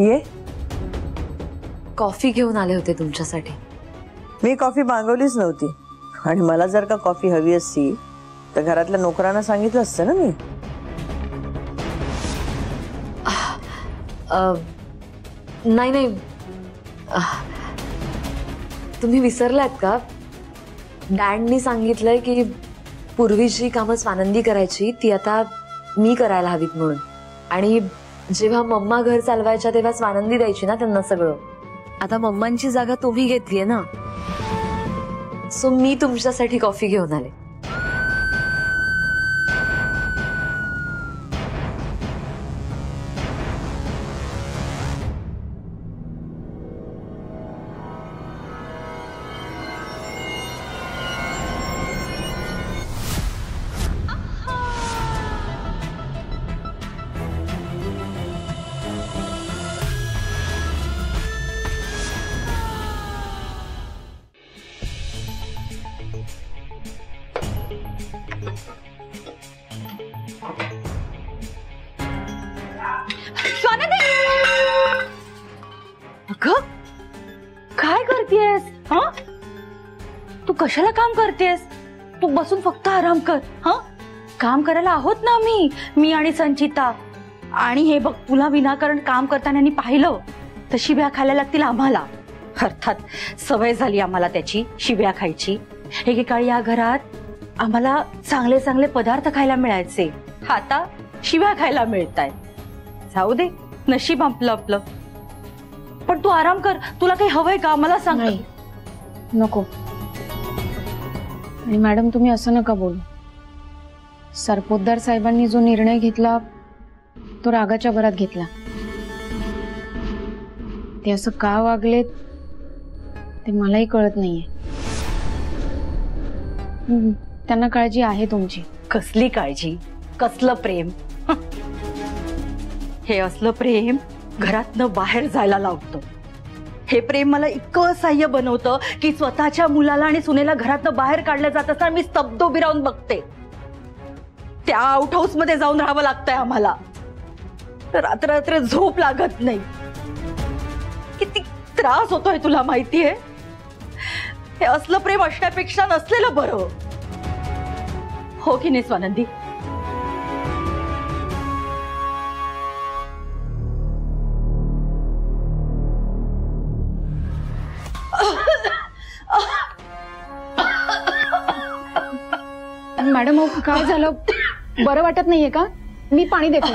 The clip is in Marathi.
ये. कॉफी घेऊन आले होते तुमच्यासाठी. मी कॉफी मागवलीच नव्हती आणि मला जर का कॉफी हवी असती तर घरातल्या नोकरांना सांगितलं असतं ना मी. नाही नाही, तुम्ही विसरलात का? डॅडनी सांगितलंय की पूर्वीची कामं स्वानंदी करायची ती आता मी करायला हवीत म्हणून. आणि जेव्हा मम्मा घर चालवायच्या तेव्हा स्वानंदी द्यायची ना त्यांना सगळं. आता मम्मांची जागा तुम्ही घेतलीये ना, सो मी तुमच्यासाठी कॉफी घेऊन आले. काय करतेस? हा, तू कशाला काम करतेस? तू बसून फक्त आराम कर. हा, काम करायला आहोत ना मी आणि संचिता. आणि हे बघ, तुला विनाकारण काम करताना पाहिलं तर शिव्या खायला लागतील आम्हाला. अर्थात सवय झाली आम्हाला त्याची, शिव्या खायची. एकेकाळी या घरात आम्हाला चांगले चांगले पदार्थ खायला मिळायचे, आता शिव्या खायला मिळताय. जाऊ दे, नशीब आपलं आपलं. पण तू आराम कर. तुला काही हवंय का मला सांग. नको. आणि मॅडम तुम्ही असं नका बोलू. सरपोतदार साहेबांनी जो निर्णय घेतला तो रागाच्या भरात घेतला. ते असं का वागलेत ते मलाही कळत नाहीये. त्यांना काळजी आहे तुमची. कसली काळजी, कसलं प्रेम. हे असलं प्रेम घरातनं बाहेर जायला लावतं. हे प्रेम मला इतकं असह्य बनवतं की स्वतःच्या मुलाला आणि सुनेला घरातनं बाहेर काढलं जात असताना मी स्तब्ध उभी राहून बघते. त्या आउट हाऊस मध्ये जाऊन राहावं लागतंय आम्हाला. रात्र रात्र झोप लागत नाही. किती त्रास होतोय तुला माहितीये. हे असलं प्रेम असण्यापेक्षा नसलेलं बरं. हो की नाही स्वानंदी? मॅडम काय झालं? बरं वाटत नाहीये का? मी पाणी देते.